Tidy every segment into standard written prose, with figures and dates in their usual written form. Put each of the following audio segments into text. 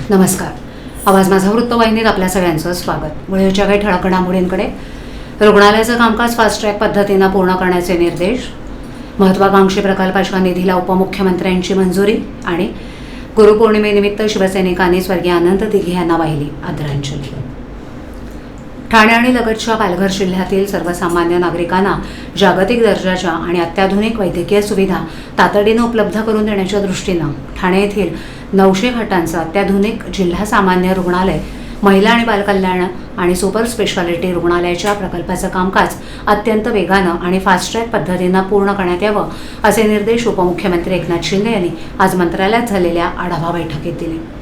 नमस्कार. आवाज माझा वृत्तवाहिनीत आपल्या सगळ्यांचं स्वागत. वेळेच्या काही ठळक घडामोडींकडे. रुग्णालयाचं कामकाज फास्ट ट्रॅक पद्धतीनं पूर्ण करण्याचे निर्देश. महत्त्वाकांक्षी प्रकल्पाच्या निधीला उपमुख्यमंत्र्यांची मंजुरी. आणि गुरुपौर्णिमेनिमित्त शिवसैनिकांनी स्वर्गीय आनंद दिघे यांना वाहिली आदरांजली. ठाणे आणि लगतच्या पालघर जिल्ह्यातील सर्वसामान्य नागरिकांना जागतिक दर्जाच्या आणि अत्याधुनिक वैद्यकीय सुविधा तातडीनं उपलब्ध करून देण्याच्या दृष्टीनं ठाणे येथील 900 खाटांचं अत्याधुनिक जिल्हा सामान्य रुग्णालय, महिला आणि बालकल्याण आणि सुपर स्पेशालिटी रुग्णालयाच्या प्रकल्पाचं कामकाज अत्यंत वेगानं आणि फास्ट ट्रॅक पद्धतीनं पूर्ण करण्यात यावं असे निर्देश उपमुख्यमंत्री एकनाथ शिंदे यांनी आज मंत्रालयात झालेल्या आढावा बैठकीत दिले.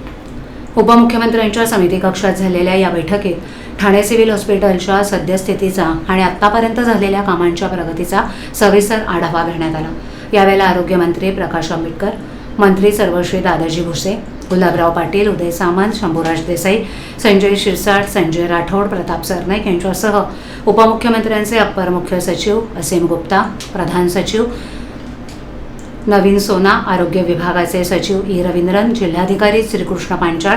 उपमुख्यमंत्र्यांच्या समिती कक्षात झालेल्या या बैठकीत ठाणे सिव्हिल हॉस्पिटलच्या सद्यस्थितीचा आणि आत्तापर्यंत झालेल्या कामांच्या प्रगतीचा सविस्तर आढावा घेण्यात आला. यावेळेला आरोग्यमंत्री प्रकाश आंबेडकर, मंत्री सर्वश्री दादाजी भुसे, गुलाबराव पाटील, उदय सामंत, शंभूराज देसाई, संजय शिरसाट, संजय राठोड, प्रताप सरनाईक यांच्यासह उपमुख्यमंत्र्यांचे अप्पर मुख्य सचिव असीम गुप्ता, प्रधान सचिव नवीन सोना, आरोग्य विभागाचे सचिव ई रवींद्रन, जिल्हाधिकारी श्रीकृष्ण पांचाळ,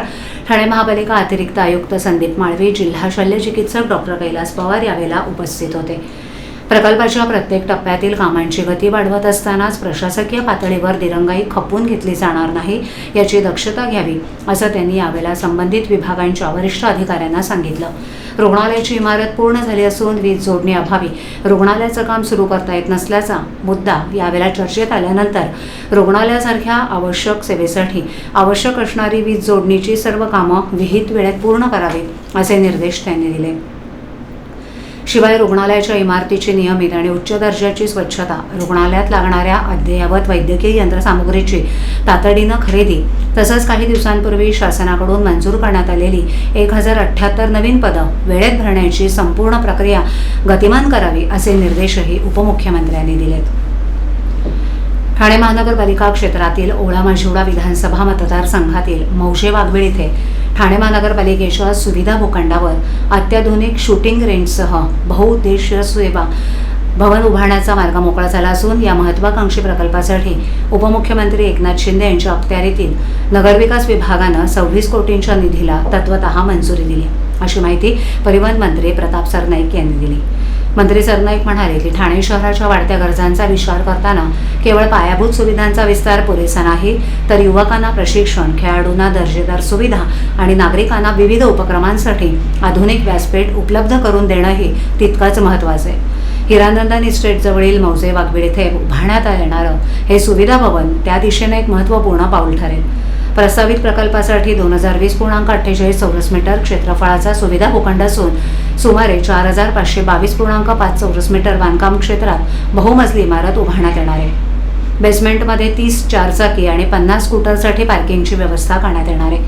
ठाणे महापालिका अतिरिक्त आयुक्त संदीप माळवी, जिल्हा शल्य चिकित्सक डॉक्टर कैलास पवार यावेळेला उपस्थित होते. प्रकल्पाच्या प्रत्येक टप्प्यातील कामांची गती वाढवत असतानाच प्रशासकीय पातळीवर दिरंगाई खपवून घेतली जाणार नाही याची दक्षता घ्यावी असं त्यांनी यावेळेला संबंधित विभागांच्या वरिष्ठ अधिकाऱ्यांना सांगितलं. रुग्णालयाची इमारत पूर्ण झाली असून वीज जोडणी अभावी रुग्णालयाचं काम सुरू करता येत नसल्याचा मुद्दा यावेळेला चर्चेत आल्यानंतर रुग्णालयासारख्या आवश्यक सेवेसाठी आवश्यक असणारी वीज जोडणीची सर्व कामं विहित वेळेत पूर्ण करावीत असे निर्देश त्यांनी दिले. शिवाय रुग्णालयाच्या इमारतीची नियमित आणि उच्च दर्जाची स्वच्छता, रुग्णालयात लागणाऱ्या अद्ययावत वैद्यकीय यंत्रसामुग्रीची तातडीनं खरेदी तसंच काही दिवसांपूर्वी शासनाकडून मंजूर करण्यात आलेली 1078 नवीन पदं वेळेत भरण्याची संपूर्ण प्रक्रिया गतिमान करावी असे निर्देशही उपमुख्यमंत्र्यांनी दिलेत. ठाणे महानगरपालिका क्षेत्रातील ओळा-माजिवडा विधानसभा मतदारसंघातील मौजे वाघबीळ इथे ठाणे महानगरपालिकेच्या सुविधा भूखंडावर अत्याधुनिक शूटिंग रेंजसह बहुउद्देशीय सेवा भवन उभारण्याचा मार्ग मोकळा झाला असून या महत्त्वाकांक्षी प्रकल्पासाठी उपमुख्यमंत्री एकनाथ शिंदे यांच्या अखत्यारीतील नगरविकास विभागानं 26 कोटींच्या निधीला तत्वतः मंजुरी दिली अशी माहिती परिवहन मंत्री प्रताप सरनाईक यांनी दिली. मंत्री सरनाईक म्हणाले की ठाणे शहराच्या वाढत्या गरजांचा विचार करताना केवळ पायाभूत सुविधांचा विस्तार पुरेसा नाही तर युवकांना प्रशिक्षण, खेळाडूंना दर्जेदार सुविधा आणि नागरिकांना विविध उपक्रमांसाठी आधुनिक व्यासपीठ उपलब्ध करून देणंही तितकंच महत्त्वाचं आहे. हिरानंदन इस्टेटजवळील मौजे वाघबीळ येथे उभारण्यात येणारं हे सुविधा भवन त्या दिशेने एक महत्त्वपूर्ण पाऊल ठरेल. प्रस्तावित प्रकल्पासाठी 2020.48 चौरस मीटर क्षेत्रफळाचा सुविधा भूखंड असून सुमारे 4522.5 चौरस मीटर बांधकाम क्षेत्रात बहुमजली इमारत उभारण्यात येणार आहे. बेसमेंटमध्ये 30 चारचाकी आणि 50 स्कूटरसाठी पार्किंगची व्यवस्था करण्यात येणार आहे.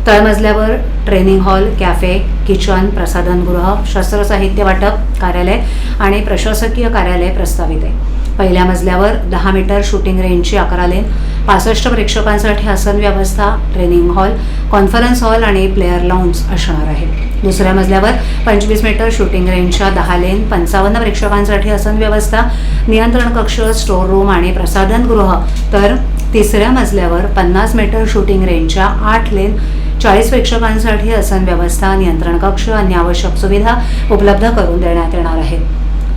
तळमजल्यावर ट्रेनिंग हॉल, कॅफे, किचन, प्रसाधनगृह, शस्त्रसाहित्य वाटप कार्यालय आणि प्रशासकीय कार्यालय प्रस्तावित आहे. पहिल्या मजल्यावर 10 मीटर शूटिंग रेंजची 11 लेन, 65 प्रेक्षकांसाठी आसन व्यवस्था, ट्रेनिंग हॉल, कॉन्फरन्स हॉल आणि प्लेअर लाऊंज असणार आहे. दुसऱ्या मजल्यावर 25 मीटर शूटिंग रेंजच्या 10 लेन, 55 प्रेक्षकांसाठी आसन व्यवस्था, नियंत्रण कक्ष, स्टोअर रूम आणि प्रसाधनगृह, तर तिसऱ्या मजल्यावर 50 मीटर शूटिंग रेंजच्या 8 लेन, 40 प्रेक्षकांसाठी आसन व्यवस्था, नियंत्रण कक्ष आणि आवश्यक सुविधा उपलब्ध करून देण्यात येणार आहेत.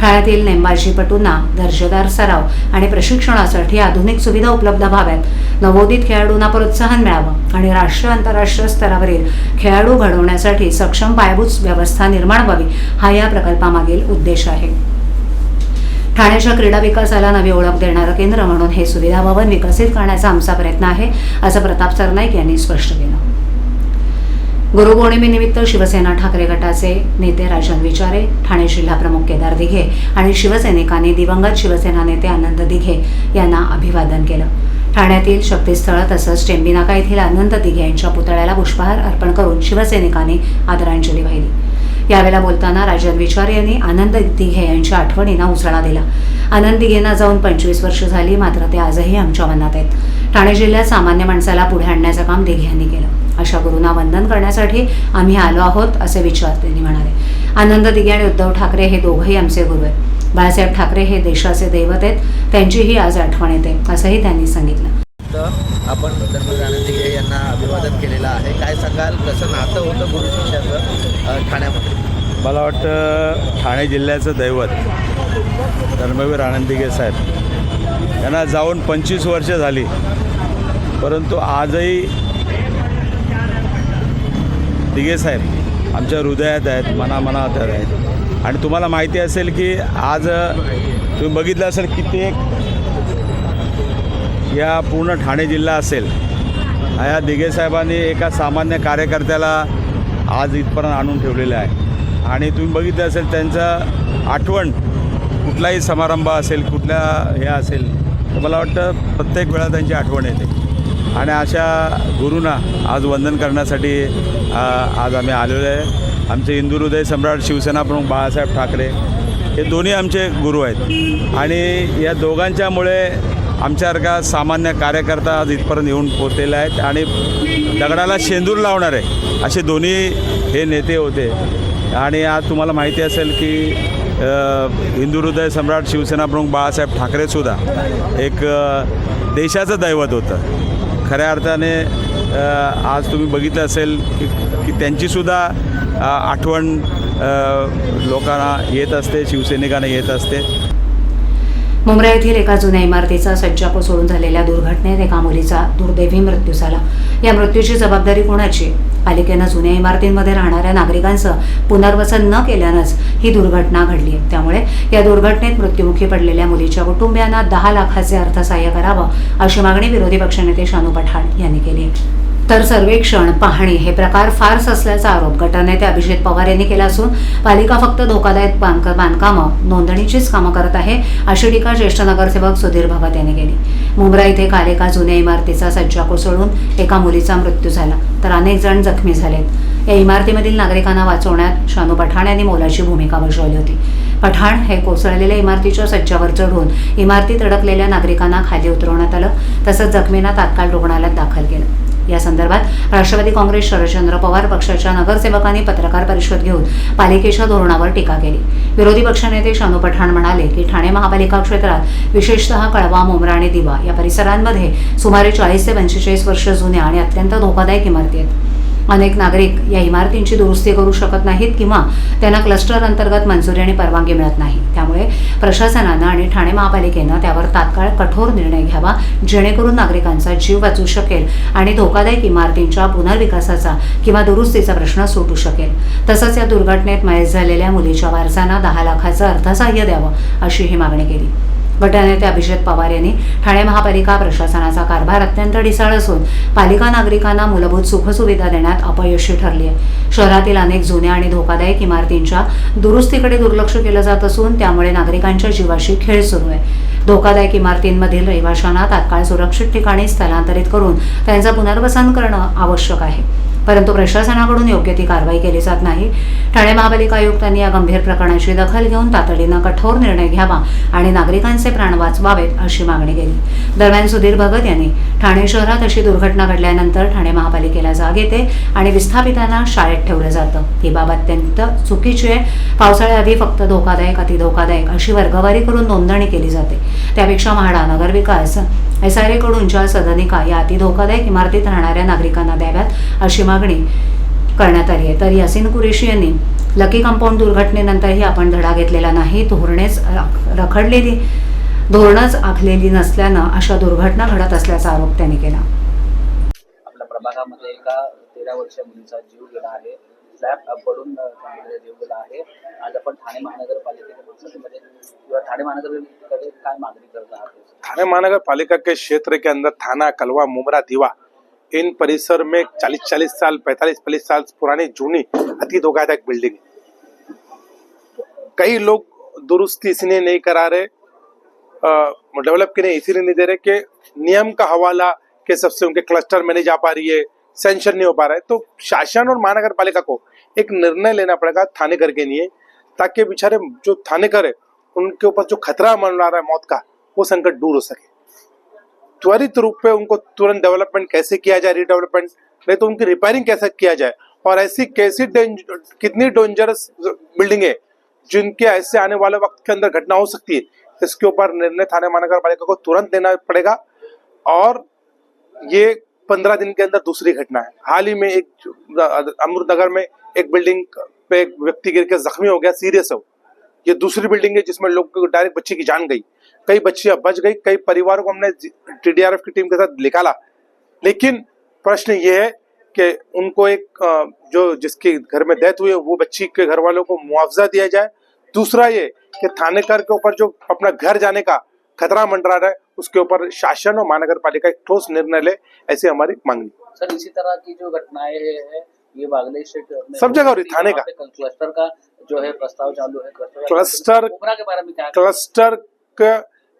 ठाण्यातील नेमबाजीपटूंना दर्जेदार सराव आणि प्रशिक्षणासाठी आधुनिक सुविधा उपलब्ध व्हाव्यात, नवोदित खेळाडूंना प्रोत्साहन मिळावं आणि राष्ट्रीय आंतरराष्ट्रीय स्तरावरील खेळाडू घडवण्यासाठी सक्षम पायाभूत व्यवस्था निर्माण व्हावी हा या प्रकल्पामागील उद्देश आहे. ठाण्याच्या क्रीडा विकासाला नवी ओळख देणारं केंद्र म्हणून हे सुविधा भवन विकसित करण्याचा आमचा प्रयत्न आहे असं प्रताप सरनाईक यांनी स्पष्ट केलं. गुरुपौर्णिमेनिमित्त शिवसेना ठाकरे गटाचे नेते राजन विचारे, ठाणे जिल्हा प्रमुख केदार दिघे आणि शिवसैनिकांनी दिवंगत शिवसेना नेते आनंद दिघे यांना अभिवादन केलं. ठाण्यातील शक्तीस्थळ तसंच टेंबीनाका येथील आनंद दिघे यांच्या पुतळ्याला पुष्पहार अर्पण करून शिवसैनिकांनी आदरांजली वाहिली. यावेळेला बोलताना राजन विचारे यांनी आनंद दिघे यांच्या आठवणींना उजाळा दिला. आनंद दिघेंना जाऊन 25 वर्ष झाली, मात्र ते आजही आमच्या मनात आहेत. ठाणे जिल्ह्यात सामान्य माणसाला पुढे आणण्याचं काम दिघे यांनी केलं. अशा गुरूंना वंदन करण्यासाठी आम्ही आलो आहोत असे विचार त्यांनी म्हणाले. आनंद दिघे आणि उद्धव ठाकरे हे दोघंही आमचे गुरु आहेत. बाळासाहेब ठाकरे हे देशाचे दैवत आहेत, त्यांचीही आज आठवण येते असंही त्यांनी सांगितलं. आपण धर्मवीर आनंद दिघे यांना अभिवादन केलेलं आहे. काय सांगाल, कसं नातं होतं गुरु शिष्याचं ठाण्यामध्ये? मला वाटतं ठाणे जिल्ह्याचं दैवत धर्मवीर आनंद दिघे साहेब यांना जाऊन 25 वर्ष झाली, परंतु आजही दिघे साहेब आमच्या हृदयात आहेत, मनात आहेत. आणि तुम्हाला माहिती असेल की आज तुम्ही बघितलं असेल कित्येक या पूर्ण ठाणे जिल्हा असेल, या दिघे साहेबांनी एका सामान्य कार्यकर्त्याला आज इथपर्यंत आणून ठेवलेलं आहे. आणि तुम्ही बघितलं असेल त्यांचं आठवण कुठलाही समारंभ असेल, कुठल्या हे असेल, तर मला वाटतं प्रत्येक वेळा त्यांची आठवण येते. आणि अशा गुरूंना आज वंदन करण्यासाठी आज आम्ही आलेलो आहे. आमचे हिंदू हृदय सम्राट शिवसेना प्रमुख बाळासाहेब ठाकरे हे दोन्ही आमचे गुरु आहेत. आणि या दोघांच्यामुळे आमच्यासारखा सामान्य कार्यकर्ता आज इथपर्यंत येऊन पोचलेला आहेत. आणि दगडाला शेंदूर लावणारे असे दोन्ही हे नेते होते. आणि आज तुम्हाला माहिती असेल की हिंदू हृदय सम्राट शिवसेना प्रमुख बाळासाहेब ठाकरेसुद्धा एक देशाचं दैवत होतं खऱ्या अर्थाने. आज तुम्ही बघितलं असेल की त्यांचीसुद्धा आठवण लोकांना येत असते, शिवसैनिकांना येत असते. मुंब्रा येथील एका जुन्या इमारतीचा सज्जा कोसळून झालेल्या दुर्घटनेत एका मुलीचा दुर्दैवी मृत्यू झाला. या मृत्यूची जबाबदारी कोणाची? पालिकेनं जुन्या इमारतींमध्ये राहणाऱ्या नागरिकांचं पुनर्वसन न केल्यानंच ही दुर्घटना घडली आहे. त्यामुळे या दुर्घटनेत मृत्युमुखी पडलेल्या मुलीच्या कुटुंबियांना 10 लाखाचे अर्थसहाय्य करावं अशी मागणी विरोधी पक्षनेते शानू पठाण यांनी केली आहे. तर सर्वेक्षण, पाहणी हे प्रकार फार्स असल्याचा आरोप गटनेते अभिजित पवार यांनी केला असून पालिका फक्त धोकादायक बांधकामं, नोंदणीचीच कामं करत आहे अशी टीका ज्येष्ठ नगरसेवक सुधीर भगत यांनी केली. मुंब्रा इथे काल एका जुन्या इमारतीचा सज्जा कोसळून एका मुलीचा मृत्यू झाला, तर अनेक जण जखमी झालेत. या इमारतीमधील नागरिकांना वाचवण्यात शानू पठाण यांनी मोलाची भूमिका बजावली होती. पठाण हे कोसळलेल्या इमारतीच्या सज्जावर चढून इमारतीत अडकलेल्या नागरिकांना खाली उतरवण्यात आलं, तसंच जखमींना तात्काळ रुग्णालयात दाखल केलं. या संदर्भात राष्ट्रवादी काँग्रेस शरदचंद्र पवार पक्षाच्या नगरसेवकांनी पत्रकार परिषद घेऊन पालिकेच्या धोरणावर टीका केली. विरोधी पक्षनेते शानू पठाण म्हणाले की ठाणे महापालिका क्षेत्रात विशेषतः कळवा, मुंब्रा आणि दिवा या परिसरांमध्ये सुमारे 40 ते 45 वर्ष जुन्या आणि अत्यंत धोकादायक इमारती आहेत. अनेक नागरिक या इमारतींची दुरुस्ती करू शकत नाहीत किंवा त्यांना क्लस्टर अंतर्गत मंजुरी आणि परवानगी मिळत नाही. त्यामुळे प्रशासनानं आणि ठाणे महापालिकेनं त्यावर तात्काळ कठोर निर्णय घ्यावा, जेणेकरून नागरिकांचा जीव वाचू शकेल आणि धोकादायक इमारतींच्या पुनर्विकासाचा किंवा दुरुस्तीचा प्रश्न सुटू शकेल. तसंच या दुर्घटनेत मयत झालेल्या मुलीच्या वारसांना 10 लाखाचं अर्थसहाय्य द्यावं अशी ही मागणी केली. गटनेते अभिजित पवार यांनी ठाणे महापालिका प्रशासनाचा कारभार अत्यंत ढिसाळ असून पालिका नागरिकांना मूलभूत सुखसुविधा देण्यात अपयशी ठरली आहे. शहरातील अनेक जुन्या आणि धोकादायक इमारतींच्या दुरुस्तीकडे दुर्लक्ष केलं जात असून त्यामुळे नागरिकांच्या जीवाशी खेळ सुरू आहे. धोकादायक इमारतींमधील रहिवाशांना तात्काळ सुरक्षित ठिकाणी स्थलांतरित करून त्यांचं पुनर्वसन करणं आवश्यक आहे, परंतु प्रशासनाकडून योग्य ती कारवाई केली जात नाही. ठाणे महापालिका आयुक्तांनी या गंभीर प्रकरणाची दखल घेऊन तातडीनं कठोर निर्णय घ्यावा आणि नागरिकांचे प्राण वाचवावेत अशी मागणी केली. दरम्यान सुधीर भगत यांनी ठाणे शहरात अशी दुर्घटना घडल्यानंतर ठाणे महापालिकेला जाग येते आणि विस्थापितांना शाळेत ठेवलं जातं. ही बाब अत्यंत चुकीची आहे. पावसाळ्याआधी फक्त धोकादायक, अतिधोकादायक अशी वर्गवारी करून नोंदणी केली जाते. त्यापेक्षा म्हाडा, नगरविकास, SRA कडून ज्या सदनिका या अतिधोकादायक इमारतीत राहणाऱ्या नागरिकांना द्याव्यात अशी मागणी करण्यात आली आहे. तर यासीन कुरेशी यांनी लकी कंपाऊंड दुर्घटनेनंतरही आपण धडा घेतलेला नाही, धोरणच आखलेली नसल्यानं अशा दुर्घटना घडत असल्याचा आरोप त्यांनी केला. आपल्या प्रभागामध्ये एका 13 वर्षीय मुलीचा जीव गेला आहे, स्लॅब पडून जीव गेला आहे. आज आपण ठाणे महानगरपालिकेमध्ये किंवा ठाणे महानगरपालिकेकडे काय मागणी करत आहात? ठाणे महानगर पालिका के क्षेत्र के अंदर थाना, कलवा, मुंब्रा, दीवा इन परिसर में 40-40 साल 45-45 साल पुरानी जूनी अति धोखादायक बिल्डिंग, कई लोग दुरुस्ती इसलिए नहीं करा रहे, डेवलप के इसीलिए नहीं दे रहे कि नियम का हवाला के सबसे उनके क्लस्टर में नहीं जा पा रही है, सेंशन नहीं हो पा रहा है. तो शासन और महानगर पालिका को एक निर्णय लेना पड़ेगा थानेकर के लिए, ताकि बेचारे जो थानेकर है उनके ऊपर जो खतरा मंडरा रहा है मौत का, वो संकट दूर हो सके. त्वरित रूप पे उनको तुरंत डेवलपमेंट कैसे किया जाए, रीडेवलपमेंट, नहीं तो उनकी रिपेयरिंग कैसे किया जाए, और ऐसी कितनी डेंजरस बिल्डिंग है जिनके ऐसे आने वाले वक्त के अंदर घटना हो सकती है, इसके ऊपर निर्णय थाने महानगर पालिका को तुरंत लेना पड़ेगा. और ये 15 दिन के अंदर दूसरी घटना है। हाल ही में एक अमृतनगर में एक बिल्डिंग पे एक व्यक्ति गिर के जख्मी हो गया, सीरियस हो। ये दूसरी बिल्डिंग है जिसमें लोग डायरेक्ट बच्चे की जान गई, कई बच्चियां बच गई, कई परिवारों को हमने TDRF की टीम के साथ निकाला। लेकिन प्रश्न ये है कि उनको एक जो जिसके घर में डेथ हुई है वो बच्ची के घर वालों को मुआवजा दिया जाए। दूसरा ये कि थानेदार के ऊपर जो अपना घर जाने का खतरा मंडरा रहा है उसके ऊपर शासन और महानगर पालिका एक ठोस निर्णय ले, ऐसी हमारी मांग। सर इसी तरह की जो घटनाएं है ये बागले स्टेट में सब जगह हो रही, थाने का क्लस्टर का जो है प्रस्ताव चालू है। क्लस्टर मुमरा के बारे में क्या? क्लस्टर के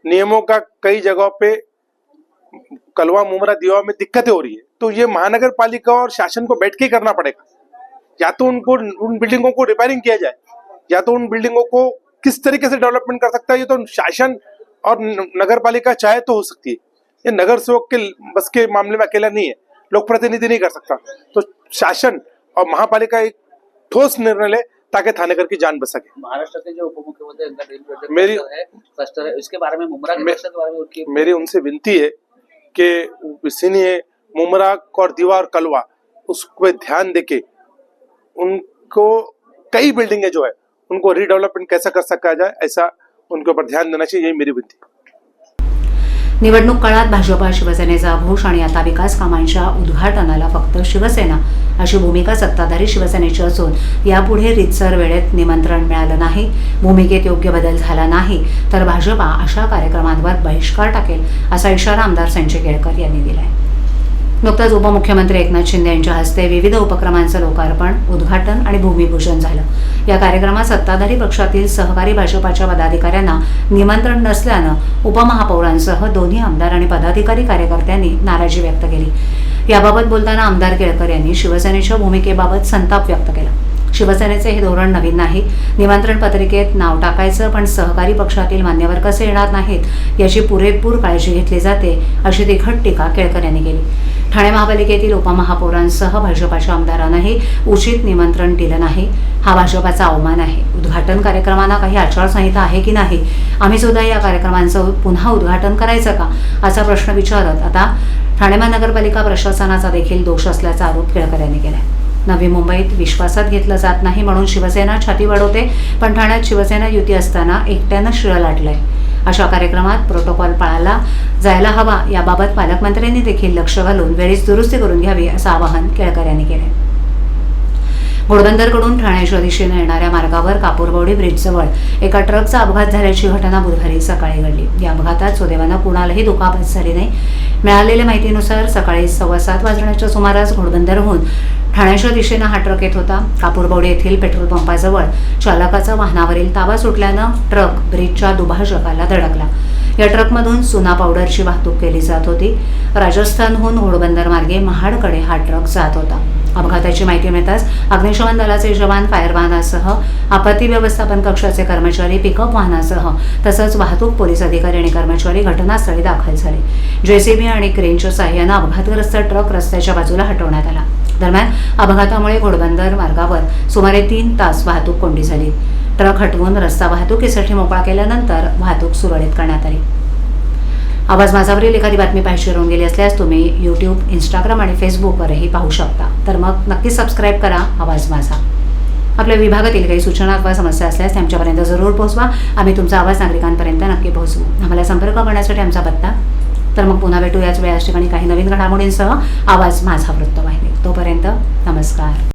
नियमों का कई जगहों पे कलवा मुमरा दीवा में दिक्कतें हो रही है, तो ये महानगर पालिका और शासन को बैठ के करना पड़ेगा। या तो उनको उन बिल्डिंगों को रिपेयरिंग किया जाए, या तो उन बिल्डिंगों को किस तरीके से डेवलपमेंट कर सकता है ये तो शासन और नगर पालिका चाहे तो हो सकती है। ये नगर सेवक के बस के मामले में अकेला नहीं है, लोक प्रतिनिधि नहीं कर सकता। तो शासन और महापालिका एक ठोस निर्णय ले ताकि थानेदार की जान बच सके। महाराष्ट्र के जो उप मुख्यमंत्री उनका ड्रीम प्रोजेक्ट मेरी क्लस्टर है, इसके बारे में मुमरा के क्लस्टर के बारे में उनकी मेरी उनसे विनती है कि इसीलिए मुमरा और दीवा और कलवा उस पर ध्यान देके उनको कई बिल्डिंगें जो है उनको रीडेवलपमेंट कैसा कर सका जाए, ऐसा उनके ऊपर ध्यान देना चाहिए, यही मेरी विनती। निवडणूक काळात भाजपा शिवसेनेचा आक्रोश आणि आता विकास कामांच्या उद्घाटनाला फक्त शिवसेना अशी भूमिका सत्ताधारी शिवसेनेची असून यापुढे रीतसर वेळेत निमंत्रण मिळालं नाही, भूमिकेत योग्य बदल झाला नाही तर भाजपा अशा कार्यक्रमांवर बहिष्कार टाकेल असा इशारा आमदार संजय केळकर यांनी दिलाय। नुकताच उपमुख्यमंत्री एकनाथ शिंदे यांच्या हस्ते विविध उपक्रमांचं लोकार्पण, उद्घाटन आणि भूमिपूजन झालं। या कार्यक्रमात सत्ताधारी पक्षातील सहकारी भाजपाच्या पदाधिकाऱ्यांना निमंत्रण नसल्यानं उपमहापौरांसह दोन्ही आमदार आणि पदाधिकारी कार्यकर्त्यांनी नाराजी व्यक्त केली। याबाबत बोलताना आमदार केळकर यांनी शिवसेनेच्या भूमिकेबाबत संताप व्यक्त केला। शिवसेनेचे हे धोरण नवीन नाही, निमंत्रण पत्रिकेत नाव टाकायचं पण सहकारी पक्षातील मान्यवर कसे येणार नाहीत याची पुरेपूर काळजी घेतली जाते, अशी तिखट टीका केळकर यांनी केली। ठाणे महापालिकेतील उपमहापौरांसह भाजपाच्या आमदारांनाही उचित निमंत्रण दिलं नाही, हा भाजपाचा अवमान आहे। उद्घाटन कार्यक्रमांना काही आचारसंहिता आहे की नाही, आम्ही सुद्धा या कार्यक्रमांचं पुन्हा उद्घाटन करायचं का असा प्रश्न विचारत आता ठाणे महानगरपालिका प्रशासनाचा देखील दोष असल्याचा आरोप केळकर यांनी केला। नवी मुंबईत विश्वासात घेतलं जात नाही म्हणून शिवसेना छाती वाढवते, पण ठाण्यात शिवसेना युती असताना एकट्यानं शिळं लाटलंय। अशा कार्यक्रमात प्रोटोकॉल पाळला जायला हवा, याबाबत पालकमंत्र्यांनी देखील लक्ष घालून वेळीच दुरुस्ती करून घ्यावी असं आवाहन केळकर यांनी केलं। घोडबंदरकडून ठाण्याच्या दिशेने येणाऱ्या मार्गावर कापूरबवडी ब्रिजजवळ एका ट्रकचा अपघात झाल्याची घटना बुधवारी सकाळी घडली। या अपघातात सुदैवानं कुणालाही दुखापत झाली नाही। मिळालेल्या माहितीनुसार सकाळी 7:15 वाजण्याच्या सुमारास घोडबंदरहून ठाण्याच्या दिशेनं हा ट्रक येत होता। कापूरबवडी येथील पेट्रोल पंपाजवळ चालकाचा वाहनावरील ताबा सुटल्यानं ट्रक ब्रिजच्या दुभाजकाला धडकला। या ट्रकमधून चुना पावडरची वाहतूक केली जात होती। राजस्थानहून घोडबंदर मार्गे महाडकडे हा ट्रक जात होता। अपघाताची माहिती मिळताच अग्निशमन दलाचे जवान, फायर वाहनासह आपत्ती व्यवस्थापन कक्षाचे कर्मचारी, पिकअप वाहनासह तसंच वाहतूक पोलीस अधिकारी आणि कर्मचारी घटनास्थळी दाखल झाले। JCB आणि क्रेनच्या सहाय्यानं अपघातग्रस्त ट्रक रस्त्याच्या बाजूला हटवण्यात आला। दरम्यान अपघातामुळे घोडबंदर मार्गावर सुमारे 3 तास वाहतूक कोंडी झाली। ट्रक हटवून रस्ता वाहतुकीसाठी मोकळा केल्यानंतर वाहतूक सुरळीत करण्यात आली। आवाज माझावरील एखादी बातमी पाहिजे राहून गेली असल्यास तुम्ही YouTube, Instagram आणि Facebookवरही पाहू शकता, तर मग नक्की सबस्क्राईब करा आवाज माझा। आपल्या विभागातील काही सूचना अथवा समस्या असल्यास त्यांच्यापर्यंत जरूर पोहोचवा, आम्ही तुमचा आवाज नागरिकांपर्यंत नक्की पोहोचवू। आम्हाला संपर्क करण्यासाठी आमचा पत्ता, तर मग पुन्हा भेटू याच वेळेस ठिकाणी काही नवीन घडामोडींसह आवाज माझा वृत्तवाहिनी। तोपर्यंत नमस्कार।